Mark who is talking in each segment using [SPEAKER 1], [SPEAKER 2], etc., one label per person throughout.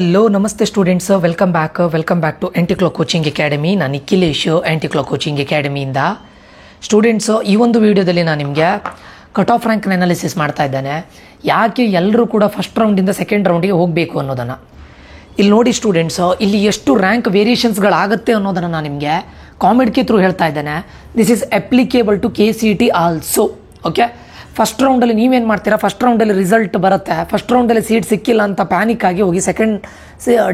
[SPEAKER 1] Hello ನಮಸ್ತೆ students, welcome back to anticlock coaching academy. ನಾನು Nikhilesh, ಆಂಟಿಕ್ಲಾಕ್ coaching ಅಕಾಡೆಮಿಯಿಂದ. Students, ಈ ಒಂದು ವಿಡಿಯೋದಲ್ಲಿ ನಾನು ನಿಮಗೆ ಕಟ್ ಆಫ್ ರ್ಯಾಂಕ್ನ ಅನಾಲಿಸಿಸ್ ಮಾಡ್ತಾ ಇದ್ದೇನೆ. ಯಾಕೆ ಎಲ್ಲರೂ ಕೂಡ ಫಸ್ಟ್ ರೌಂಡಿಂದ ಸೆಕೆಂಡ್ ರೌಂಡಿಗೆ ಹೋಗಬೇಕು ಅನ್ನೋದನ್ನು. ಇಲ್ಲಿ ನೋಡಿ ಸ್ಟೂಡೆಂಟ್ಸು, ಇಲ್ಲಿ ಎಷ್ಟು ರ್ಯಾಂಕ್ ವೇರಿಯೇಷನ್ಸ್ಗಳಾಗುತ್ತೆ ಅನ್ನೋದನ್ನು ನಾನು ನಿಮಗೆ ಕಾಮೆಂಟ್ಗೆ ಥ್ರೂ ಹೇಳ್ತಾ ಇದ್ದೇನೆ. This is applicable to KCET also. Okay, first ರೌಂಡಲ್ಲಿ ನೀವೇನು ಮಾಡ್ತೀರಾ, ಫಸ್ಟ್ ರೌಂಡಲ್ಲಿ ರಿಸಲ್ಟ್ ಬರುತ್ತೆ, ಫಸ್ಟ್ ರೌಂಡಲ್ಲಿ ಸೀಟ್ ಸಿಕ್ಕಿಲ್ಲ ಅಂತ ಪ್ಯಾನಿಕ್ ಆಗಿ ಹೋಗಿ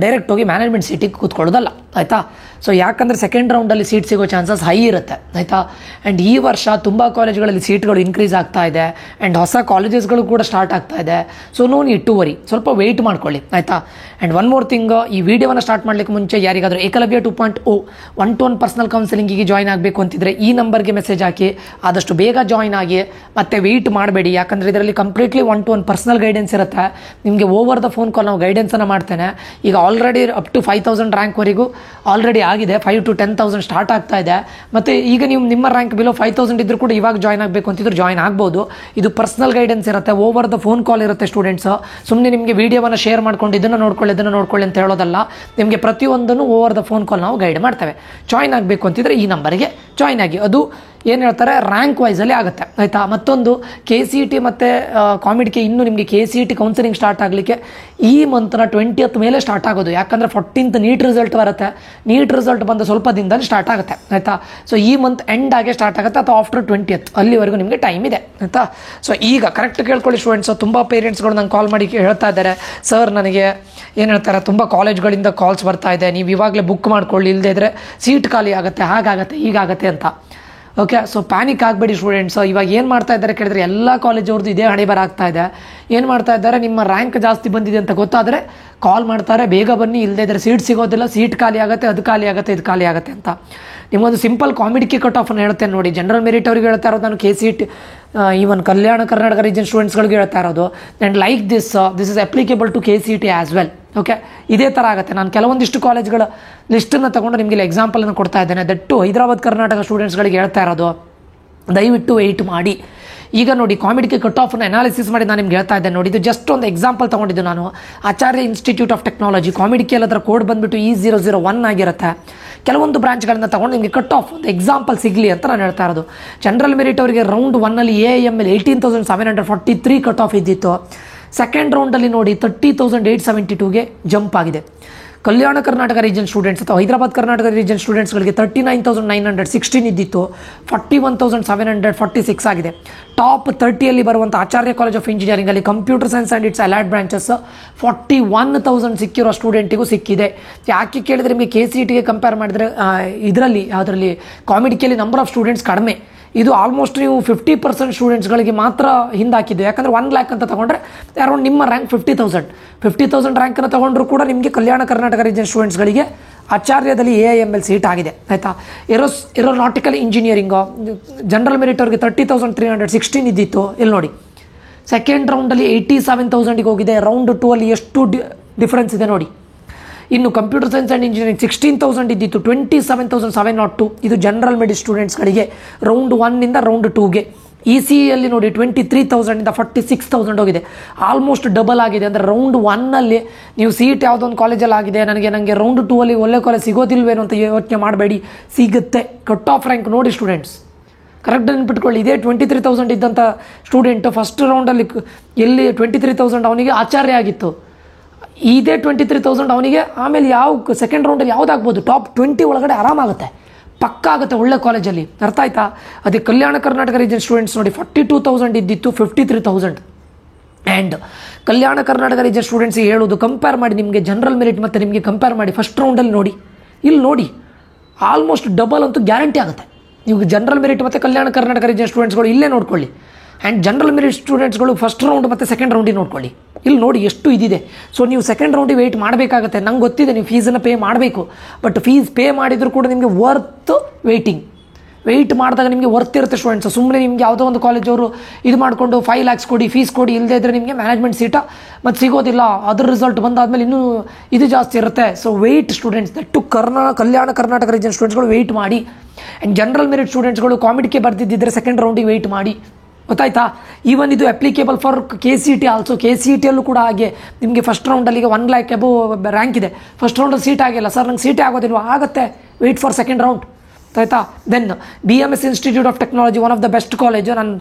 [SPEAKER 1] ಡೈರೆಕ್ಟ್ ಹೋಗಿ ಮ್ಯಾನೇಜ್ಮೆಂಟ್ ಸೀಟಿಗೆ ಕೂತ್ಕೊಳ್ಳೋದಲ್ಲ, ಆಯಿತಾ. ಸೊ ಯಾಕಂದರೆ ಸೆಕೆಂಡ್ ರೌಂಡಲ್ಲಿ ಸೀಟ್ ಸಿಗೋ ಚಾನ್ಸಸ್ ಹೈ ಇರುತ್ತೆ, ಆಯಿತಾ. ಆ್ಯಂಡ್ ಈ ವರ್ಷ ತುಂಬ ಕಾಲೇಜ್ಗಳಲ್ಲಿ ಸೀಟ್ಗಳು ಇನ್ಕ್ರೀಸ್ ಆಗ್ತಾ ಇದೆ, ಆ್ಯಂಡ್ ಹೊಸ ಕಾಲೇಜಸ್ಗಳು ಕೂಡ ಸ್ಟಾರ್ಟ್ ಆಗ್ತಾ ಇದೆ. So no need to worry, ಸ್ವಲ್ಪ ವೆಯ್ಟ್ ಮಾಡ್ಕೊಳ್ಳಿ, ಆಯಿತಾ. ಆ್ಯಂಡ್ ಒನ್ ಮೋರ್ ಥಿಂಗ್, ಈ ವಿಡಿಯೋವನ್ನು ಸ್ಟಾರ್ಟ್ ಮಾಡಲಿಕ್ಕೆ ಮುಂಚೆ ಯಾರಿಗಾದರೂ ಏಕಲವ್ಯ 2.0 1-to-1 ಪರ್ಸನಲ್ ಕೌನ್ಸಿಲಿಂಗಿಗೆ ಜಾಯ್ನ್ ಆಗಬೇಕು ಅಂತಿದ್ರೆ ಈ ನಂಬರ್ಗೆ ಮೆಸೇಜ್ ಹಾಕಿ, ಆದಷ್ಟು ಬೇಗ ಜಾಯ್ನ್ ಆಗಿ. ಮತ್ತು ವೆಯ್ಟ್ ಮಾಡಬೇಡಿ, ಯಾಕಂದರೆ ಇದರಲ್ಲಿ ಕಂಪ್ಲೀಟ್ಲಿ 1-to-1 ಪರ್ಸನಲ್ ಗೈಡೆನ್ಸ್ ಇರುತ್ತೆ. ನಿಮಗೆ ಓವರ್ ದ ಫೋನ್ ಕಾಲ್ ನಾವು ಗೈಡೆನ್ಸನ್ನು ಮಾಡ್ತೇನೆ. ಈಗ ಆಲ್ರೆಡಿ ಅಪ್ ಟು 5000 ರ್ಯಾಂಕ್ವರೆಗೂ ಆಲ್ರೆಡಿ ಆಗಿದೆ, 5 to 10,000 ಸ್ಟಾರ್ಟ್ ಆಗ್ತಾ ಇದೆ. ಮತ್ತು ಈಗ ನೀವು ನಿಮ್ಮ ರ್ಯಾಂಕ್ ಬಿಲೋ 5000 ಇದ್ದರೂ ಕೂಡ ಇವಾಗ ಜಾಯ್ನ್ ಆಗಬೇಕು ಅಂತಿದ್ರು ಜಾಯ್ನ್ ಆಗ್ಬೋದು. ಇದು ಪರ್ಸನಲ್ ಗೈಡೆನ್ಸ್ ಇರುತ್ತೆ, ಓವರ್ ದ ಫೋನ್ ಕಾಲ್ ಇರುತ್ತೆ ಸ್ಟೂಡೆಂಟ್ಸ್. ಸುಮ್ಮನೆ ನಿಮಗೆ ವೀಡಿಯೋವನ್ನು ಶೇರ್ ಮಾಡ್ಕೊಂಡು ಇದನ್ನು ನೋಡ್ಕೊಳ್ಳಿ ಅಂತ ಹೇಳೋದಲ್ಲ. ನಿಮಗೆ ಪ್ರತಿಯೊಂದನ್ನು ಓವರ್ ದ ಫೋನ್ ಕಾಲ್ ನಾವು ಗೈಡ್ ಮಾಡ್ತೇವೆ. ಜಾಯ್ನ್ ಆಗಬೇಕು ಅಂತಿದ್ರೆ ಈ ನಂಬರಿಗೆ ಜಾಯ್ನ್ ಆಗಿ. ಅದು ಏನು ಹೇಳ್ತಾರೆ, ರ್ಯಾಂಕ್ ವೈಸಲ್ಲಿ ಆಗುತ್ತೆ, ಆಯಿತಾ. ಮತ್ತೊಂದು KCET ಮತ್ತು ಕಾಮಿಡ್ಗೆ ಇನ್ನೂ ನಿಮಗೆ KCET ಕೌನ್ಸಿಲಿಂಗ್ ಸ್ಟಾರ್ಟ್ ಆಗಲಿಕ್ಕೆ ಈ ಮಂತ್ನ 20th ಮೇಲೆ ಸ್ಟಾರ್ಟ್ ಆಗೋದು. ಯಾಕಂದರೆ 14th ನೀಟ್ ರಿಸಲ್ಟ್ ಬರುತ್ತೆ. ನೀಟ್ ರಿಸಲ್ಟ್ ಬಂದ ಸ್ವಲ್ಪ ದಿನದಲ್ಲಿ ಸ್ಟಾರ್ಟ್ ಆಗುತ್ತೆ, ಆಯಿತಾ. ಸೊ ಈ ಮಂತ್ ಎಂಡ್ ಆಗೇ ಸ್ಟಾರ್ಟ್ ಆಗುತ್ತೆ, ಅಥವಾ ಆಫ್ಟರ್ 20th ಅಲ್ಲಿವರೆಗೂ ನಿಮಗೆ ಟೈಮ್ ಇದೆ, ಆಯಿತಾ. ಸೊ ಈಗ ಕರೆಕ್ಟ್ ಕೇಳ್ಕೊಳ್ಳಿ ಸ್ಟೂಡೆಂಟ್ಸು. ತುಂಬ ಪೇರೆಂಟ್ಸ್ಗಳು ನಂಗೆ ಕಾಲ್ ಮಾಡಿ ಹೇಳ್ತಾ ಇದ್ದಾರೆ, ಸರ್ ನನಗೆ ಏನು ಹೇಳ್ತಾರೆ, ತುಂಬ ಕಾಲೇಜ್ಗಳಿಂದ ಕಾಲ್ಸ್ ಬರ್ತಾ ಇದೆ, ನೀವು ಇವಾಗಲೇ ಬುಕ್ ಮಾಡ್ಕೊಳ್ಳಿ, ಇಲ್ಲದೇ ಇದ್ದರೆ ಸೀಟ್ ಖಾಲಿ ಆಗುತ್ತೆ, ಹಾಗಾಗತ್ತೆ ಹೀಗಾಗತ್ತೆ ಅಂತ. ಓಕೆ, ಸೊ ಪ್ಯಾನಿಕ್ ಆಗಬೇಡಿ ಸ್ಟೂಡೆಂಟ್ಸ್. ಇವಾಗ ಏನು ಮಾಡ್ತಾ ಇದ್ದಾರೆ ಕೇಳಿದ್ರೆ, ಎಲ್ಲ ಕಾಲೇಜವ್ರದ್ದು ಇದೇ ಹಣೆ ಬರಾಗ್ತಾ ಇದೆ. ಏನು ಮಾಡ್ತಾ ಇದ್ದಾರೆ, ನಿಮ್ಮ ರ್ಯಾಂಕ್ ಜಾಸ್ತಿ ಬಂದಿದೆ ಅಂತ ಗೊತ್ತಾದರೆ ಕಾಲ್ ಮಾಡ್ತಾರೆ, ಬೇಗ ಬನ್ನಿ, ಇಲ್ಲದೇ ಇದ್ದರೆ ಸೀಟ್ ಸಿಗೋದಿಲ್ಲ, ಸೀಟ್ ಖಾಲಿ ಆಗುತ್ತೆ, ಅದು ಖಾಲಿ ಆಗುತ್ತೆ, ಇದು ಖಾಲಿ ಆಗುತ್ತೆ ಅಂತ. ನಿಮಗೊಂದು ಸಿಂಪಲ್ ಕಾಮಿಡಿಗೆ ಕಟ್ ಆಫನ್ನು ಹೇಳ್ತೇನೆ ನೋಡಿ. ಜನರಲ್ ಮೆರಿಟ್ ಅವ್ರಿಗೆ ಹೇಳ್ತಾ ಇರೋದು ನಾನು, KCET even Kalyana Karnataka region ಸ್ಟೂಡೆಂಟ್ಸ್ಗಳಿಗೆ ಹೇಳ್ತಾ ಇರೋದು. And like this is applicable to KCET as well. Okay, ಇದೇ ಥರ ಆಗುತ್ತೆ. ನಾನು ಕೆಲವೊಂದಿಷ್ಟು ಕಾಲೇಜ್ಗಳ ಲಿಸ್ಟನ್ನು ತೊಗೊಂಡು ನಿಮಗೆ ಎಕ್ಸಾಂಪಲನ್ನು ಕೊಡ್ತಾ ಇದ್ದೇನೆ. ದಟ್ಟು ಹೈದರಾಬಾದ್ ಕರ್ನಾಟಕ ಸ್ಟೂಡೆಂಟ್ಸ್ಗಳಿಗೆ ಹೇಳ್ತಾ ಇರೋದು, ದಯವಿಟ್ಟು ವೆಯ್ಟ್ ಮಾಡಿ. ಈಗ ನೋಡಿ, ಕಾಮಿಡಿಗೆ ಕಟ್ ಆಫನ್ನು ಅನಾಲಿಸಿಸ್ ಮಾಡಿ ನಾನು ನಿಮ್ಗೆ ಹೇಳ್ತಾ ಇದ್ದೇನೆ ನೋಡಿ. ಇದು ಜಸ್ಟ್ ಒಂದು ಎಕ್ಸಾಂಪಲ್ ತೊಗೊಂಡಿದ್ದು ನಾನು. ಆಚಾರ್ಯ ಇನ್ಸ್ಟಿಟ್ಯೂಟ್ ಆಫ್ ಟೆಕ್ನಾಲಜಿ ಕಾಮಿಡಿಗೆ ಅದರ ಕೋಡ್ ಬಂದುಬಿಟ್ಟು E001 ಆಗಿರುತ್ತೆ. ಕೆಲವೊಂದು ಬ್ರಾಂಚ್ಗಳನ್ನು ತೊಗೊಂಡು ನಿಮಗೆ ಕಟ್ ಆಫ್ ಒಂದು ಎಕ್ಸಾಂಪಲ್ ಸಿಗಲಿ ಅಂತ ನಾನು ಹೇಳ್ತಾ ಇರೋದು. ಜನರಲ್ ಮೆರಿಟ್ ಅವರಿಗೆ ರೌಂಡ್ 1 AIML 18,743 ಕಟ್ ಆಫ್ ಇದ್ದಿತ್ತು. ಸೆಕೆಂಡ್ ರೌಂಡಲ್ಲಿ ನೋಡಿ 30,872ಗೆ ಜಂಪ್ ಆಗಿದೆ. ಕಲ್ಯಾಣ ಕರ್ನಾಟಕ ರೀಜನ್ ಸ್ಟೂಡೆಂಟ್ಸ್ ಅಥವಾ ಹೈದರಾಬಾದ್ ಕರ್ನಾಟಕ ರೀಜನ್ ಸ್ಟೂಡೆಂಟ್ಸ್ಗಳಿಗೆ 39,916 ಇದ್ದಿತ್ತು, 41,746 ಆಗಿದೆ. ಟಾಪ್ 30ಯಲ್ಲಿ ಬರುವಂಥ ಆಚಾರ್ಯ ಕಾಲೇಜ್ ಆಫ್ ಇಂಜಿನಿಯರಿಂಗಲ್ಲಿ computer science and its allied branches 41,000 ಸಿಕ್ಕಿರೋ ಸ್ಟೂಡೆಂಟಿಗೂ ಸಿಕ್ಕಿದೆ. ಯಾಕೆ ಕೇಳಿದರೆ, ನಿಮಗೆ KCETಗೆ ಕಂಪೇರ್ ಮಾಡಿದರೆ ಯಾವುದರಲ್ಲಿ ಕಾಮಿಡಿಕೆಯಲ್ಲಿ ನಂಬರ್ ಆಫ್ ಸ್ಟೂಡೆಂಟ್ಸ್ ಕಡಿಮೆ. ಇದು ಆಲ್ಮೋಸ್ಟ್ ನೀವು 50% ಸ್ಟೂಡೆಂಟ್ಸ್ಗಳಿಗೆ ಮಾತ್ರ ಹಿಂದಾಕಿದ್ದು. ಯಾಕಂದರೆ 1 lakh ಅಂತ ತೊಗೊಂಡ್ರೆ ಅರೌಂಡ್ ನಿಮ್ಮ ರ್ಯಾಂಕ್ 50,000 ರ್ಯಾಂಕನ್ನು ತೊಗೊಂಡ್ರು ಕೂಡ ನಿಮಗೆ Kalyana Karnataka region ಸ್ಟೂಡೆಂಟ್ಸ್ಗಳಿಗೆ ಆಚಾರ್ಯದಲ್ಲಿ AIML seat ಆಗಿದೆ, ಆಯಿತಾ. ಏರೋನಾಟಿಕಲ್ ಇಂಜಿನಿಯರಿಂಗು ಜನರಲ್ ಮೆರಿಟ್ ಅವ್ರಿಗೆ 30,316 ಇದ್ದಿತ್ತು. ಇಲ್ಲಿ ನೋಡಿ, ಸೆಕೆಂಡ್ ರೌಂಡಲ್ಲಿ 87,000ಗೆ ಹೋಗಿದೆ. ರೌಂಡ್ 2 ಅಲ್ಲಿ ಎಷ್ಟು ಡಿಫ್ರೆನ್ಸ್ ಇದೆ ನೋಡಿ. ಇನ್ನು ಕಂಪ್ಯೂಟರ್ ಸೈನ್ಸ್ ಆ್ಯಂಡ್ ಇಂಜಿನಿಯರಿಂಗ್ 16,000 ಇದ್ದಿತ್ತು, 27,702. ಇದು ಜನರಲ್ ಮೆಡಿಟ್ ಸ್ಟೂಡೆಂಟ್ಸ್ಗಳಿಗೆ ರೌಂಡ್ 1 ರೌಂಡ್ 2ಗೆ. ECEಯಲ್ಲಿ ನೋಡಿ 23,000 46,000 ಹೋಗಿದೆ. ಆಲ್ಮೋಸ್ಟ್ ಡಬಲ್ ಆಗಿದೆ. ಅಂದರೆ ರೌಂಡ್ 1 ನೀವು ಸೀಟ್ ಯಾವುದೊಂದು ಕಾಲೇಜಲ್ಲಿ ಆಗಿದೆ, ನನಗೆ ರೌಂಡ್ 2 ಒಳ್ಳೆ ಕಾಲೇಜ್ ಸಿಗೋದಿಲ್ವೇನೋ ಅಂತ ಯೋಚನೆ ಮಾಡಬೇಡಿ, ಸಿಗುತ್ತೆ. ಕಟ್ ಆಫ್ ರ್ಯಾಂಕ್ ನೋಡಿ ಸ್ಟೂಡೆಂಟ್ಸ್, ಕರೆಕ್ಟ್ ನೆನ್ಪಿಟ್ಕೊಳ್ಳಿ. ಇದೇ 23,000 ಇದ್ದಂಥ ಸ್ಟೂಡೆಂಟ್ ಫಸ್ಟ್ ರೌಂಡಲ್ಲಿ ಎಲ್ಲಿ 23,000 ಅವನಿಗೆ ಆಚಾರ್ಯ ಆಗಿತ್ತು. ಇದೇ 23,000 ಅವನಿಗೆ ಆಮೇಲೆ ಯಾವ ಸೆಕೆಂಡ್ ರೌಂಡಲ್ಲಿ ಯಾವುದಾಗ್ಬೋದು, ಟಾಪ್ 20 ಒಳಗಡೆ ಆರಾಮಾಗುತ್ತೆ, ಪಕ್ಕ ಆಗುತ್ತೆ ಒಳ್ಳೆ ಕಾಲೇಜಲ್ಲಿ. ಅರ್ಥ ಆಯ್ತಾ. ಅದೇ ಕಲ್ಯಾಣ ಕರ್ನಾಟಕ ರೀಜನ್ ಸ್ಟೂಡೆಂಟ್ಸ್ ನೋಡಿ 42,000 ಇದ್ದಿತ್ತು, 53,000. ಆ್ಯಂಡ್ ಕಲ್ಯಾಣ ಕರ್ನಾಟಕ ರೀಜನ್ ಸ್ಟೂಡೆಂಟ್ಸಿಗೆ ಹೇಳೋದು, ಕಂಪೇರ್ ಮಾಡಿ ನಿಮಗೆ ಜನರಲ್ ಮೆರಿಟ್ ಮತ್ತು ನಿಮಗೆ ಕಂಪೇರ್ ಮಾಡಿ ಫಸ್ಟ್ ರೌಂಡಲ್ಲಿ ನೋಡಿ. ಇಲ್ಲಿ ನೋಡಿ, ಆಲ್ಮೋಸ್ಟ್ ಡಬಲ್ ಅಂತೂ ಗ್ಯಾರಂಟಿ ಆಗುತ್ತೆ. ನೀವು ಜನರಲ್ ಮೆರಿಟ್ ಮತ್ತು ಕಲ್ಯಾಣ ಕರ್ನಾಟಕ ರೀಜನ್ ಸ್ಟೂಡೆಂಟ್ಸ್ಗಳು ಇಲ್ಲೇ ನೋಡ್ಕೊಳ್ಳಿ. ಆ್ಯಂಡ್ ಜನರಲ್ ಮೆರಿಟ್ ಸ್ಟೂಡೆಂಟ್ಸ್ಗಳು ಫಸ್ಟ್ ರೌಂಡ್ ಮತ್ತು ಸೆಕೆಂಡ್ ರೌಂಡಿಗೆ ನೋಡ್ಕೊಳ್ಳಿ. ಇಲ್ಲಿ ನೋಡಿ ಎಷ್ಟು ಇದಿದೆ. ಸೊ ನೀವು ಸೆಕೆಂಡ್ ರೌಂಡಿಗೆ ವೆಯ್ಟ್ ಮಾಡಬೇಕಾಗತ್ತೆ. ನಂಗೆ ಗೊತ್ತಿದೆ ನೀವು ಫೀಸನ್ನು ಪೇ ಮಾಡಬೇಕು, ಬಟ್ ಫೀಸ್ ಪೇ ಮಾಡಿದರೂ ಕೂಡ ನಿಮಗೆ ವರ್ತ್ ವೆಯ್ಟ್ ಮಾಡಿದಾಗ ನಿಮಗೆ ವರ್ತ್ ಇರುತ್ತೆ ಸ್ಟೂಡೆಂಟ್ಸ್. ಸುಮ್ಮನೆ ನಿಮಗೆ ಯಾವುದೋ ಒಂದು ಕಾಲೇಜವರು ಇದು ಮಾಡಿಕೊಂಡು 5 lakhs ಕೊಡಿ, ಫೀಸ್ ಕೊಡಿ, ಇಲ್ಲದೇ ಇದ್ದರೆ ನಿಮಗೆ ಮ್ಯಾನೇಜ್ಮೆಂಟ್ ಸೀಟ ಮತ್ತು ಸಿಗೋದಿಲ್ಲ. ಅದ್ರ ರಿಸಲ್ಟ್ ಬಂದಾದಮೇಲೆ ಇನ್ನೂ ಇದು ಜಾಸ್ತಿ ಇರುತ್ತೆ. So wait students, that Kalyana Karnataka region ಸ್ಟೂಡೆಂಟ್ಸ್ಗಳು ವೆಯ್ಟ್ ಮಾಡಿ. ಆ್ಯಂಡ್ ಜನರಲ್ ಮೆರಿಟ್ ಸ್ಟೂಡೆಂಟ್ಸ್ಗಳು ಕಾಮಿಡಿಗೆ ಬರ್ತಿದ್ದಿದ್ರೆ ಸೆಕೆಂಡ್ ರೌಂಡಿಗೆ ವೆಯ್ಟ್ ಮಾಡಿ. ಗೊತ್ತಾಯ್ತಾ. ಈವನ್ ಇದು ಅಪ್ಲಿಕೇಬಲ್ ಫಾರ್ KCET ಆಲ್ಸೋ. KCETಯಲ್ಲೂ ಕೂಡ ಹಾಗೆ ನಿಮಗೆ ಫಸ್ಟ್ ರೌಂಡಲ್ಲಿಗೆ 1 lakh ಅಬೋ ರ್ಯಾಂಕ್ ಇದೆ, ಫಸ್ಟ್ ರೌಂಡಲ್ಲಿ ಸೀಟ್ ಆಗಿಲ್ಲ ಸರ್, ನಂಗೆ ಸೀಟೇ ಆಗೋದಿಲ್ವ, ಆಗುತ್ತೆ, ವೆಯ್ಟ್ ಫಾರ್ ಸೆಕೆಂಡ್ ರೌಂಡ್. ಆಯಿತಾ. Then BMS institute of technology, one of the best college. ನಾನು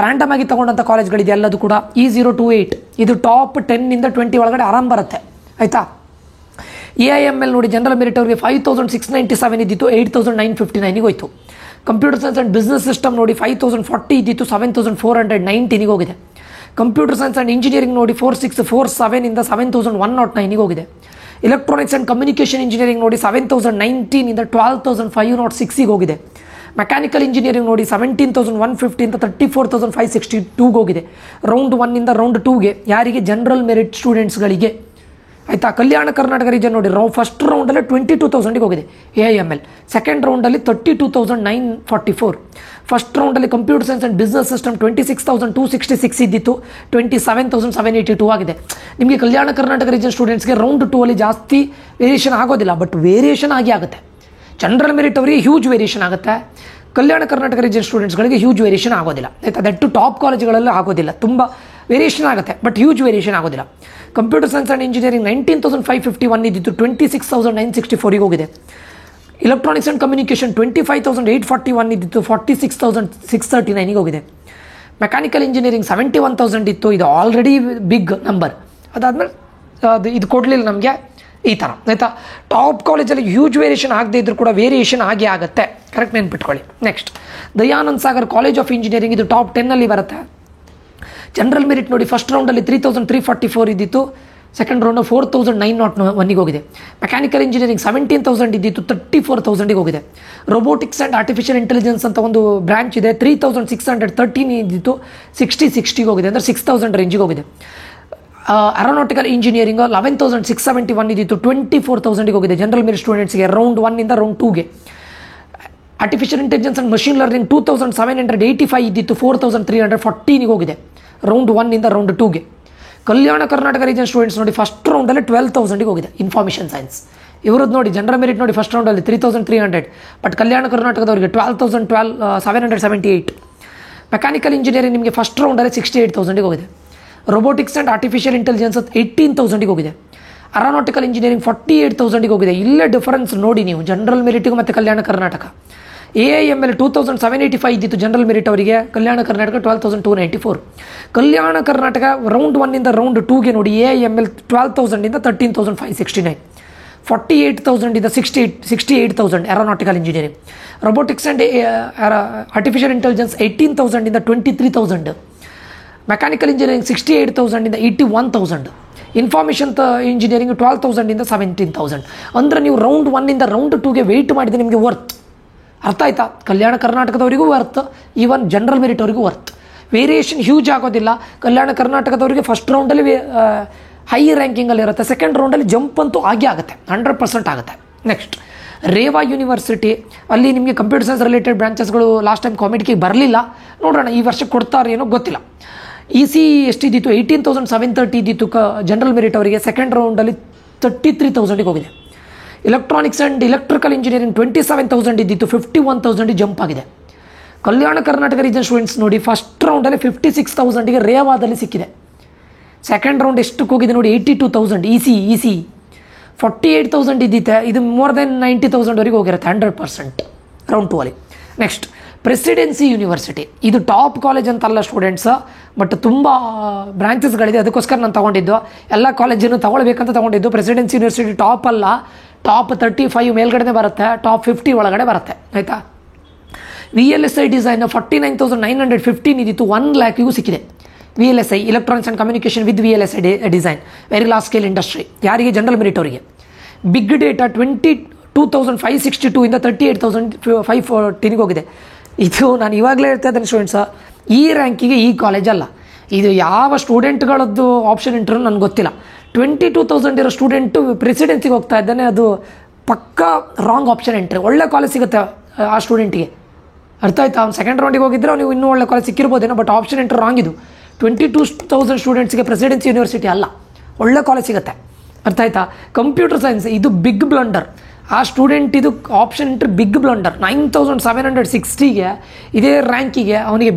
[SPEAKER 1] ರ್ಯಾಂಡಮ್ ಆಗಿ ತೊಗೊಂಡಂಥ ಕಾಲೇಜ್ಗಳಿದೆ ಎಲ್ಲದು ಕೂಡ. E028 ಇದು ಟಾಪ್ 10 20 ಒಳಗಡೆ ಆರಾಮ್ ಬರುತ್ತೆ. ಆಯಿತಾ. AIML ನೋಡಿ, ಜನರಲ್ ಮೆರಿಟ್ ಅವರಿಗೆ 5697 ಇದ್ದಿತ್ತು, 8959ಗೆ ಹೋಯಿತು. Computer science and business system ನೋಡಿ 5040 ಇದ್ದಿತ್ತು, 7419ಗೆ ಹೋಗಿದೆ. ಕಂಪ್ಯೂಟರ್ ಸೈನ್ಸ್ ಆ್ಯಂಡ್ ಇಂಜಿನಿಯರಿಂಗ್ ನೋಡಿ 4647 ಇಂದ 7109ಗೆ ಹೋಗಿದೆ. ಎಲೆಕ್ಟ್ರಾನಿಕ್ಸ್ ಆ್ಯಂಡ್ ಕಮ್ಯುನಿಕೇಷನ್ ಇಂಜಿನಿಯರಿಂಗ್ ನೋಡಿ 7019 ಇಂದ 12506ಗೆ ಹೋಗಿದೆ. ಮೆಕ್ಯಾನಿಕಲ್ ಇಂಜಿನಿಯರಿಂಗ್ ನೋಡಿ 17150 ಇಂದ 34562ಗೆ ಹೋಗಿದೆ. ರೌಂಡ್ 1 ಇಂದ ರೌಂಡ್ 2ಗೆ ಯಾರಿಗೆ, ಜನರಲ್ ಮೆರಿಟ್ ಸ್ಟೂಡೆಂಟ್ಸ್ಗಳಿಗೆ. ಆಯಿತಾ. ಕಲ್ಯಾಣ ಕರ್ನಾಟಕ ರೀಜನ್ ನೋಡಿ, ಫಸ್ಟ್ ರೌಂಡಲ್ಲಿ 22,000ಗೆ ಹೋಗಿದೆ AIML, ಸೆಕೆಂಡ್ ರೌಂಡಲ್ಲಿ 32,944. ಫಸ್ಟ್ ರೌಂಡಲ್ಲಿ computer science and business system 26,266 ಇದ್ದಿತ್ತು, 27,782 ಆಗಿದೆ. ನಿಮಗೆ ಕಲ್ಯಾಣ ಕರ್ನಾಟಕ ರೀಜನ್ ಸ್ಟೂಡೆಂಟ್ಸ್ಗೆ ರೌಂಡ್ 2 ಅಲ್ಲಿ ಜಾಸ್ತಿ ವೇರಿಯೇಷನ್ ಆಗೋದಿಲ್ಲ, ಬಟ್ ವೇರಿಯೇಷನ್ ಆಗಿ ಆಗುತ್ತೆ. ಜನರಲ್ ಮೆರಿಟ್ ಅವರಿಗೆ ಹ್ಯೂಜ್ ವೇರಿಯೇಷನ್ ಆಗುತ್ತೆ, ಕಲ್ಯಾಣ ಕರ್ನಾಟಕ ರೀಜನ್ ಸ್ಟೂಡೆಂಟ್ಸ್ಗಳಿಗೆ ಹ್ಯೂಜ್ ವೇರಿಯೇಷನ್ ಆಗೋದಿಲ್ಲ. ಆಯಿತಾ. ದಟ್ಟು ಟಾಪ್ ಕಾಲೇಜುಗಳಲ್ಲಿ ಆಗೋದಿಲ್ಲ, ತುಂಬ ವೇರಿಯೇಷನ್ ಆಗುತ್ತೆ, ಬಟ್ ಹ್ಯೂಜ್ ವೇರಿಯೇಷನ್ ಆಗೋದಿಲ್ಲ. ಕಂಪ್ಯೂಟರ್ ಸೈನ್ಸ್ ಆ್ಯಂಡ್ ಇಂಜಿನಿಯರಿಂಗ್ 19,551 ಇದ್ದಿತ್ತು, 26,964ಗೆ ಹೋಗಿದೆ. ಎಲೆಕ್ಟ್ರಾನಿಕ್ಸ್ ಆ್ಯಂಡ್ ಕಮ್ಯುನಿಕೇಷನ್ 25,841 ಇದ್ದಿತ್ತು, 46,639ಗೆ ಹೋಗಿದೆ. ಮೆಕ್ಯಾನಿಕಲ್ ಇಂಜಿನಿಯರಿಂಗ್ 71,000 ಇತ್ತು, ಇದು ಆಲ್ರೆಡಿ ಬಿಗ್ ನಂಬರ್. ಅದಾದಮೇಲೆ ಇದು ಕೊಡಲಿಲ್ಲ ನಮಗೆ, ಈ ಥರ. ಆಯಿತಾ. ಟಾಪ್ ಕಾಲೇಜಲ್ಲಿ ಹ್ಯೂಜ್ ವೇರಿಯೇಷನ್ ಆಗದೆ ಇದ್ರೂ ಕೂಡ ವೇರಿಯೇಷನ್ ಆಗೇ ಆಗುತ್ತೆ, ಕರೆಕ್ಟ್ ನೆನ್ಪಿಟ್ಕೊಳ್ಳಿ. Next Dayanand Sagar college of engineering, ಇದು ಟಾಪ್ 10 ಬರುತ್ತೆ. ಜನರಲ್ ಮೆರಿಟ್ ನೋಡಿ, ಫಸ್ಟ್ ರೌಂಡಲ್ಲಿ 3,344 ಇದ್ದಿತ್ತು, ಸೆಕೆಂಡ್ ರೌಂಡ್ 4,901ಗೆ ಹೋಗಿದೆ. ಮೆಕ್ಯಾನಿಕಲ್ ಇಂಜಿನಿಯರಿಂಗ್ 17,000 ಇದ್ದಿತ್ತು, 34,000ಗೆ ಹೋಗಿದೆ. ರೋಬೋಟಿಕ್ಸ್ ಆ್ಯಂಡ್ ಆರ್ಟಿಫಿಷಿಯಲ್ ಇಂಟೆಲಿಜೆನ್ಸ್ ಅಂತ ಒಂದು ಬ್ರಾಂಚ್ ಇದೆ, 3,613 ಇದ್ದಿತ್ತು, 60ಗೆ ಹೋಗಿದೆ, ಅಂದರೆ 6,000 ರೇಂಜಿಗೆ ಹೋಗಿದೆ. ಏರೋನಾಟಿಕಲ್ ಇಂಜಿನಿಯರಿಂಗ್ 11,671 ಇದ್ದಿತ್ತು, 24,000ಗೆ ಹೋಗಿದೆ ಜನರಲ್ ಮೆರಿಟ್ ಸ್ಟೂಡೆಂಟ್ಸ್ಗೆ, ರೌಂಡ್ 1 ಇಂದ ರೌಂಡ್ 2ಗೆ. Artificial intelligence and machine learning 2,785 ಇದ್ದಿತ್ತು, 4,314ಗೆ ಹೋಗಿದೆ, ರೌಂಡ್ 1 ಇಂದ ರೌಂಡ್ 2ಗೆ. ಕಲ್ಯಾಣ ಕರ್ನಾಟಕ ರೀಜನ್ ಸ್ಟೂಡೆಂಟ್ಸ್ ನೋಡಿ, ಫಸ್ಟ್ ರೌಂಡಲ್ಲಿ 12,000ಗೆ ಹೋಗಿದೆ ಇನ್ಫಾರ್ಮೇಷನ್ ಸೈನ್ಸ್. ಇವ್ರದ್ದು ನೋಡಿ, ಜನರಲ್ ಮೆರಿಟ್ ನೋಡಿ, ಫಸ್ಟ್ ರೌಂಡಲ್ಲಿ 3,300, ಬಟ್ ಕಲ್ಯಾಣ ಕರ್ನಾಟಕದವರಿಗೆ 12,778. ಮೆಕ್ಯಾನಿಕಲ್ ಇಂಜಿನಿಯರಿಂಗ್ ನಿಮಗೆ ಫಸ್ಟ್ ರೌಂಡಲ್ಲಿ 68,000ಗೆ ಹೋಗಿದೆ. ರೋಬೋಟಿಕ್ಸ್ ಆ್ಯಂಡ್ ಆರ್ಟಿಫಿಷಿಯಲ್ ಇಂಟೆಲಿಜೆನ್ಸ್ 18,000ಗೆ ಹೋಗಿದೆ. ಏರೋನಾಟಿಕಲ್ ಇಂಜಿನಿಯರಿಂಗ್ 48,000ಗೆ ಹೋಗಿದೆ. ಇಲ್ಲೇ ಡಿಫರೆನ್ಸ್ ನೋಡಿ ನೀವು, ಜನರಲ್ ಮೆರಿಟಿಗೂ ಮತ್ತು ಕಲ್ಯಾಣ ಕರ್ನಾಟಕ. AIML 2,785 ಇದ್ದಿತ್ತು ಜನರಲ್ ಮೆರಿಟ್ ಅವರಿಗೆ, ಕಲ್ಯಾಣ ಕರ್ನಾಟಕ 12,294. ಕಲ್ಯಾಣ ಕರ್ನಾಟಕ ರೌಂಡ್ 1 ಇಂದ ರೌಂಡ್ 2ಗೆ ನೋಡಿ, AIML 12,000 ಇಂದ 13,569, 48,000 ಇಂದ 68,000 aeronautical engineering. Robotics and artificial intelligence 18,000 ಇಂದ 23,000. ಮೆಕ್ಯಾನಿಕಲ್ ಇಂಜಿನಿಯರಿಂಗ್ 68,000 ಇಂದ 81,000. ಇನ್ಫಾರ್ಮೇಷನ್ ಇಂಜಿನಿಯರಿಂಗ್ 12,000 ಇಂದ 17,000. ಅಂದರೆ ನೀವು ರೌಂಡ್ 1 ಇಂದ ರೌಂಡ್ 2ಗೆ ವೆಯ್ಟ್ ಮಾಡಿದರೆ ನಿಮಗೆ ವರ್ತ್. ಅರ್ಥ ಆಯ್ತಾ. ಕಲ್ಯಾಣ ಕರ್ನಾಟಕದವರಿಗೂ ವರ್ತ್, ಈವನ್ ಜನರಲ್ ಮೆರಿಟ್ ಅವರಿಗೂ ವರ್ತ್. ವೇರಿಯೇಷನ್ ಹ್ಯೂಜ್ ಆಗೋದಿಲ್ಲ. ಕಲ್ಯಾಣ ಕರ್ನಾಟಕದವರಿಗೆ ಫಸ್ಟ್ ರೌಂಡಲ್ಲಿ ಹೈ ರ್ಯಾಂಕಿಂಗಲ್ಲಿ ಇರುತ್ತೆ, ಸೆಕೆಂಡ್ ರೌಂಡಲ್ಲಿ ಜಂಪ್ ಅಂತೂ ಆಗೇ ಆಗುತ್ತೆ, 100% ಆಗುತ್ತೆ. ನೆಕ್ಸ್ಟ್ ರೇವಾ ಯೂನಿವರ್ಸಿಟಿ, ಅಲ್ಲಿ ನಿಮಗೆ ಕಂಪ್ಯೂಟರ್ ಸೈನ್ಸ್ ರಿಲೇಟೆಡ್ ಬ್ರಾಂಚಸ್ಗಳು ಲಾಸ್ಟ್ ಟೈಮ್ ಕಾಮಿಡಿಗೆ ಬರಲಿಲ್ಲ, ನೋಡೋಣ ಈ ವರ್ಷಕ್ಕೆ ಕೊಡ್ತಾರೇನೋ ಗೊತ್ತಿಲ್ಲ. EC ಎಷ್ಟು ಇದ್ದಿತ್ತು, 18,730 ಇದ್ದಿತ್ತು ಜನರಲ್ ಮೆರಿಟ್ ಅವರಿಗೆ, ಸೆಕೆಂಡ್ ರೌಂಡಲ್ಲಿ 33,000ಗೆ ಹೋಗಿದೆ. ಎಲೆಕ್ಟ್ರಾನಿಕ್ಸ್ ಆ್ಯಂಡ್ ಎಲೆಕ್ಟ್ರಿಕಲ್ ಇಂಜಿನಿಯರಿಂಗ್ 27,000 ಇದ್ದಿತ್ತು, 51,000 ಜಂಪ್ ಆಗಿದೆ. ಕಲ್ಯಾಣ ಕರ್ನಾಟಕ ರೀಜನ್ ಸ್ಟೂಡೆಂಟ್ಸ್ ನೋಡಿ, ಫಸ್ಟ್ ರೌಂಡಲ್ಲಿ 56,000ಗೆ ರೇವಾದಲ್ಲಿ ಸಿಕ್ಕಿದೆ. ಸೆಕೆಂಡ್ ರೌಂಡ್ ಎಷ್ಟಕ್ಕೆ ಹೋಗಿದೆ ನೋಡಿ, 82,000. EC 48,000 ಇದ್ದಿತ್ತೆ, ಇದು ಮೋರ್ ದೆನ್ 90,000ವರೆಗೆ ಹೋಗಿರುತ್ತೆ, 100% ರೌಂಡ್ 2 ಅಲ್ಲಿ. ನೆಕ್ಸ್ಟ್ ಪ್ರೆಸಿಡೆನ್ಸಿ ಯೂನಿವರ್ಸಿಟಿ, ಇದು ಟಾಪ್ ಕಾಲೇಜ್ ಅಂತಲ್ಲ ಸ್ಟೂಡೆಂಟ್ಸ್, ಬಟ್ ತುಂಬ ಬ್ರಾಂಚಸ್ಗಳಿದೆ, ಅದಕ್ಕೋಸ್ಕರ ನಾನು ತೊಗೊಂಡಿದ್ದು. ಎಲ್ಲ ಕಾಲೇಜನ್ನು ತೊಗೊಳ್ಬೇಕಂತ ತೊಗೊಂಡಿದ್ದು. ಪ್ರೆಸಿಡೆನ್ಸಿ ಯೂನಿವರ್ಸಿಟಿ ಟಾಪ್ ಅಲ್ಲ, ಟಾಪ್ 35 ಮೇಲ್ಗಡೆ ಬರುತ್ತೆ, ಟಾಪ್ 50 ಒಳಗಡೆ ಬರುತ್ತೆ. ಆಯಿತಾ. VLSI ಡಿಸೈನ್ 49,915 ಇದ್ದಿತ್ತು, 1 lakhಗೂ ಸಿಕ್ಕಿದೆ. VLSI electronics and communication with VLSI design, very large scale industry. ಯಾರಿಗೆ, ಜನರಲ್ ಮೆರಿಟ್ ಅವರಿಗೆ. ಬಿಗ್ ಡೇಟಾ 22,562 ಇಂದ 38,514ಗೆ ಹೋಗಿದೆ. ಇದು ನಾನು ಇವಾಗಲೇ ಹೇಳ್ತಾ ಇದ್ದೇನೆ ಸ್ಟೂಡೆಂಟ್ಸ, ಈ ರ್ಯಾಂಕಿಗೆ ಈ ಕಾಲೇಜ್ ಅಲ್ಲ, ಇದು ಯಾವ ಸ್ಟೂಡೆಂಟ್ಗಳದ್ದು ಆಪ್ಷನ್ ಇಂಟರ್ವ್ಯೂ ನನಗೆ ಗೊತ್ತಿಲ್ಲ. 22,000 ಇರೋ ಸ್ಟೂಡೆಂಟು ಪ್ರೆಸಿಡೆನ್ಸಿಗೆ ಹೋಗ್ತಾ ಇದ್ದಾನೆ, ಅದು ಪಕ್ಕಾ ರಾಂಗ್ ಆಪ್ಷನ್ ಎಂಟ್ರಿ. ಒಳ್ಳೆ ಕಾಲೇಜ್ ಸಿಗುತ್ತೆ ಆ ಸ್ಟೂಡೆಂಟಿಗೆ, ಅರ್ಥ ಆಯ್ತಾ. ಅವ್ನು ಸೆಕೆಂಡ್ ರೌಂಡಿಗೆ ಹೋಗಿದ್ರೆ ನೀವು ಇನ್ನೂ ಒಳ್ಳೆ ಕಾಲೇಜ್ ಸಿಕ್ಕಿರ್ಬೋದೇನೋ, ಬಟ್ ಆಪ್ಷನ್ ಎಂಟ್ರಿ ರಾಂಗ್ ಇದು. 22,000 ಸ್ಟೂಡೆಂಟ್ಸ್ಗೆ ಪ್ರೆಸಿಡೆನ್ಸಿ ಯೂನಿವರ್ಸಿಟಿ ಅಲ್ಲ, ಒಳ್ಳೆ ಕಾಲೇಜ್ ಸಿಗುತ್ತೆ, ಅರ್ಥ ಆಯ್ತಾ. ಕಂಪ್ಯೂಟರ್ ಸೈನ್ಸ್ ಇದು ಬಿಗ್ ಬ್ಲಂಡರ್. ಆ ಸ್ಟೂಡೆಂಟ್ ಇದು ಆಪ್ಷನ್ ಎಂಟ್ರಿ ಬಿಗ್ ಬ್ಲಂಡರ್. 9760ಗೆ ಇದೇ ರ್ಯಾಂಕಿಗೆ ಅವನಿಗೆ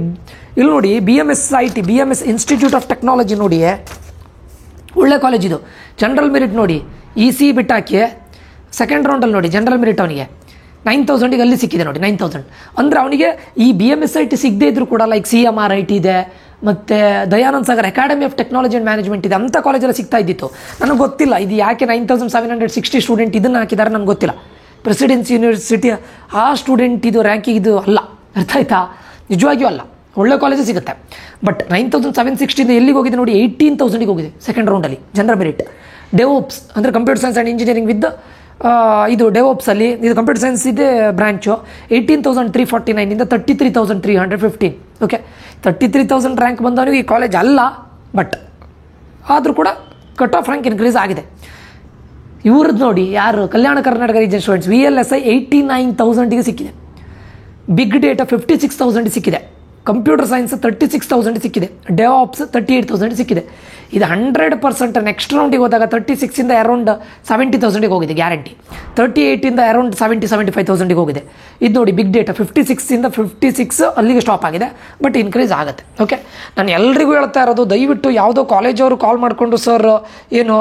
[SPEAKER 1] ಇಲ್ಲಿ ನೋಡಿ BMS ಇನ್ಸ್ಟಿಟ್ಯೂಟ್ ಆಫ್ ಟೆಕ್ನಾಲಜಿ ನೋಡಿ, ಒಳ್ಳೆ ಕಾಲೇಜ್ ಇದು. ಜನರಲ್ ಮೆರಿಟ್ ನೋಡಿ EC ಬಿಟ್ಟಾಕಿ ಸೆಕೆಂಡ್ ರೌಂಡಲ್ಲಿ ನೋಡಿ ಜನರಲ್ ಮೆರಿಟ್ ಅವನಿಗೆ 9000ಗೆ ಅಲ್ಲಿ ಸಿಕ್ಕಿದೆ ನೋಡಿ 9000. ಅಂದರೆ ಅವನಿಗೆ ಈ BMSIT ಸಿಗದೇ ಇದ್ರೂ ಕೂಡ ಲೈಕ್ CMRIT ಇದೆ, ಮತ್ತು Dayanand Sagar academy of technology and management ಇದೆ, ಅಂಥ ಕಾಲೇಜೆಲ್ಲ ಸಿಗ್ತಾ ಇದ್ದಿತ್ತು. ನನಗೆ ಗೊತ್ತಿಲ್ಲ ಇದು ಯಾಕೆ 9760 ಸ್ಟೂಡೆಂಟ್ ಇದನ್ನು ಹಾಕಿದ್ದಾರೆ ನನಗೆ ಗೊತ್ತಿಲ್ಲ. ಪ್ರೆಸಿಡೆನ್ಸಿ ಯೂನಿವರ್ಸಿಟಿ ಆ ಸ್ಟೂಡೆಂಟ್ ಇದು ರ್ಯಾಂಕಿಂಗ್ ಇದು ಅಲ್ಲ, ಅರ್ಥ ಆಯ್ತಾ? ನಿಜವಾಗಿಯೂ ಅಲ್ಲ, ಒಳ್ಳೆ ಕಾಲೇಜು ಸಿಗುತ್ತೆ. ಬಟ್ 9760 ಎಲ್ಲಿಗೆ ಹೋಗಿದೆ ನೋಡಿ 18,000ಗೆ ಹೋಗಿದೆ ಸೆಕೆಂಡ್ ರೌಂಡಲ್ಲಿ ಜನರಲ್ ಮೆರಿಟ್. ಡೆವೋಪ್ಸ್ ಅಂದರೆ computer science and engineering with ಇದು ಡೆವೋಪ್ಸಲ್ಲಿ ಇದು ಕಂಪ್ಯೂಟರ್ ಸೈನ್ಸ್ ಇದೆ ಬ್ರ್ಯಾಂಚು. 18,349 33,315. ಓಕೆ, 33,000 ರ್ಯಾಂಕ್ ಬಂದವನಿಗೆ ಈ ಕಾಲೇಜ್ ಅಲ್ಲ, ಬಟ್ ಆದರೂ ಕೂಡ ಕಟ್ ಆಫ್ ರ್ಯಾಂಕ್ ಇನ್ಕ್ರೀಸ್ ಆಗಿದೆ. ಇವ್ರದ್ದು ನೋಡಿ ಯಾರು ಕಲ್ಯಾಣ ಕರ್ನಾಟಕ ರೀಜನ್ ಸ್ಟೂಡೆಂಟ್ಸ್ VLSI 89,000ಗೆ ಸಿಕ್ಕಿದೆ, ಬಿಗ್ ಡೇಟಾ 56,000 ಸಿಕ್ಕಿದೆ, ಕಂಪ್ಯೂಟರ್ ಸೈನ್ಸ್ 36,000 ಸಿಕ್ಕಿದೆ, ಡೆವಾಪ್ಸ್ 38,000 ಸಿಕ್ಕಿದೆ. ಇದು 100% ನೆಕ್ಸ್ಟ್ ರೌಂಡಿಗೆ ಹೋದಾಗ 36ಇಂದ ಅರೌಂಡ್ 70,000ಗೆ ಹೋಗಿದೆ ಗ್ಯಾರಂಟಿ, 38ಇಂದ ಅರೌಂಡ್ 75,000ಗೆ ಹೋಗಿದೆ. ಇದು ನೋಡಿ ಬಿಗ್ ಡೇಟಾ 56ಇಂದ 56 ಅಲ್ಲಿಗೆ ಸ್ಟಾಪ್ ಆಗಿದೆ, ಬಟ್ ಇನ್ಕ್ರೀಸ್ ಆಗುತ್ತೆ. ಓಕೆ, ನಾನು ಎಲ್ರಿಗೂ ಹೇಳ್ತಾ ಇರೋದು, ದಯವಿಟ್ಟು ಯಾವುದೋ ಕಾಲೇಜವರು ಕಾಲ್ ಮಾಡಿಕೊಂಡು ಸರ್ ಏನು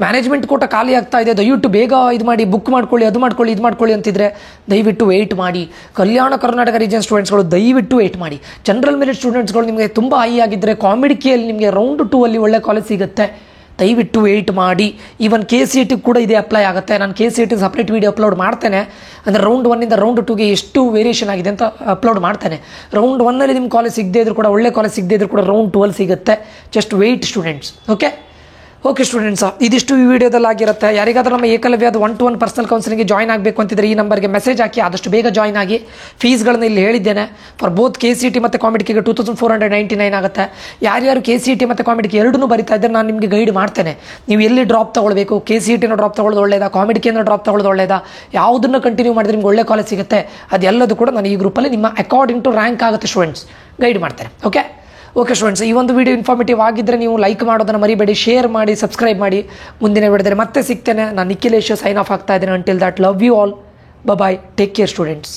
[SPEAKER 1] ಮ್ಯಾನೇಜ್ಮೆಂಟ್ ಕೋಟ ಖಾಲಿ ಆಗ್ತಾ ಇದೆ, ದಯವಿಟ್ಟು ಬೇಗ ಇದು ಮಾಡಿ ಬುಕ್ ಮಾಡ್ಕೊಳ್ಳಿ, ಅದು ಮಾಡ್ಕೊಳ್ಳಿ, ಇದು ಮಾಡ್ಕೊಳ್ಳಿ ಅಂತಿದ್ರೆ ದಯವಿಟ್ಟು ವೆಯ್ಟ್ ಮಾಡಿ. ಕಲ್ಯಾಣ ಕರ್ನಾಟಕ ರೀಜನ್ ಸ್ಟೂಡೆಂಟ್ಸ್ಗಳು ದಯವಿಟ್ಟು ವೆಯ್ಟ್ ಮಾಡಿ. ಜನರಲ್ ಮೆರಿಟ್ ಸ್ಟೂಡೆಂಟ್ಸ್ಗಳು ನಿಮಗೆ ತುಂಬ ಹೈ ಆಗಿದ್ದರೆ ಕಾಮಿಡಿಕಿಯಲ್ಲಿ ನಿಮಗೆ ರೌಂಡ್ 2 ಒಳ್ಳೆ ಕಾಲೇಜ್ ಸಿಗುತ್ತೆ, ದಯವಿಟ್ಟು ವೆಯ್ಟ್ ಮಾಡಿ. ಈವನ್ KCET ಕೂಡ ಇದೇ ಅಪ್ಲೈ ಆಗುತ್ತೆ. ನಾನು KCET ಸಪ್ರೇಟ್ ವೀಡಿಯೋ ಅಪ್ಲೋಡ್ ಮಾಡ್ತೇನೆ, ಅಂದರೆ ರೌಂಡ್ 1ಇಂದ ರೌಂಡ್ 2ಗೆ ಎಷ್ಟು ವೇರಿಯೇಷನ್ ಆಗಿದೆ ಅಂತ ಅಪ್ಲೋಡ್ ಮಾಡ್ತೇನೆ. ರೌಂಡ್ 1ನಲ್ಲಿ ನಿಮ್ಮ ಕಾಲೇಜ್ ಸಿಗದೇ ಇದ್ರೂ ಕೂಡ ಒಳ್ಳೆ ಕಾಲೇಜ್ ಸಿಗದೇ ಇದ್ರೂ ಕೂಡ ರೌಂಡ್ 2ಅಲ್ಲಿ ಸಿಗುತ್ತೆ. Just weight students. Okay students, ಇದಿಷ್ಟು ಈ ವಿಡಿಯೋದಲ್ಲಿ ಆಗಿರುತ್ತೆ. ಯಾರಿಗಾದ್ರೂ ನಮ್ಮ ಏಕಲವ್ಯದ 1-to-1 ಪರ್ಸನಲ್ ಕೌನ್ಸಿಲಿಂಗ್ಗೆ ಜಾಯ್ನ್ ಆಗಬೇಕು ಅಂತಿದ್ರೆ ಈ ನಂಬರ್ಗೆ ಮೆಸೇಜ್ ಹಾಕಿ, ಆದಷ್ಟು ಬೇಗ ಜಾಯ್ನ್ ಆಗಿ. ಫೀಸ್ಗಳನ್ನು ಇಲ್ಲಿ ಹೇಳಿದ್ದೇನೆ. ಫಾರ್ ಬೋತ್ KCET ಮತ್ತು ಕಾಮಿಡಿಕಿಗೆ 2,499 ಆಗುತ್ತೆ. ಯಾರ್ಯಾರು KCET ಮತ್ತು ಕಾಮಿಡಿಗೆ ಎರಡನ್ನೂ ಬರಿತಾ ಇದ್ದರೆ ನಾನು ನಿಮಗೆ ಗೈಡ್ ಮಾಡ್ತೇನೆ. ನೀವು ಎಲ್ಲಿ ಡ್ರಾಪ್ ತೊಗೊಳ್ಬೇಕು, KCETನ ಡ್ರಾಪ್ ತೊಗೊಳ್ಳೋದು ಒಳ್ಳೆಯದಾ, ಕಾಮಿಡಿಕಿಯನ್ನು ಡ್ರಾಪ್ ತೊಗೊಳ್ಳೋದು ಒಳ್ಳೆಯದಾ, ಯಾವುದನ್ನು ಕಂಟಿನ್ಯೂ ಮಾಡಿದ್ರೆ ನಿಮ್ಗೆ ಒಳ್ಳೆ ಕಾಲೇಜ್ ಸಿಗುತ್ತೆ, ಅದೆಲ್ಲದೂ ಕೂಡ ನಾನು ಈ ಗ್ರೂಪಲ್ಲಿ ನಿಮ್ಮ ಅಕಾರ್ಡಿಂಗ್ ಟು ರ್ಯಾಂಕ್ ಆಗುತ್ತೆ ಸ್ಟೂಡೆಂಟ್ಸ್ ಗೈಡ್ ಮಾಡ್ತೇನೆ. ಓಕೆ ಸ್ಟೂಡೆಂಟ್ಸ್, ಈ ಒಂದು ವಿಡಿಯೋ ಇನ್ಫಾರ್ಮೇಟಿವ್ ಆಗಿದ್ದರೆ ನೀವು ಲೈಕ್ ಮಾಡೋದನ್ನು ಮರಿಬೇಡಿ, ಶೇರ್ ಮಾಡಿ, ಸಬ್ಸ್ಕ್ರೈಬ್ ಮಾಡಿ. ಮುಂದಿನ ವಿಡಿಯೋದಲ್ಲಿ ಮತ್ತೆ ಸಿಗ್ತೇನೆ. ನಾನು ನಿಖಿಲೇಶ್ ಸೈನ್ ಆಫ್ ಆಗ್ತಾ ಇದ್ದೇನೆ. Until that, love you all, bye, take care students.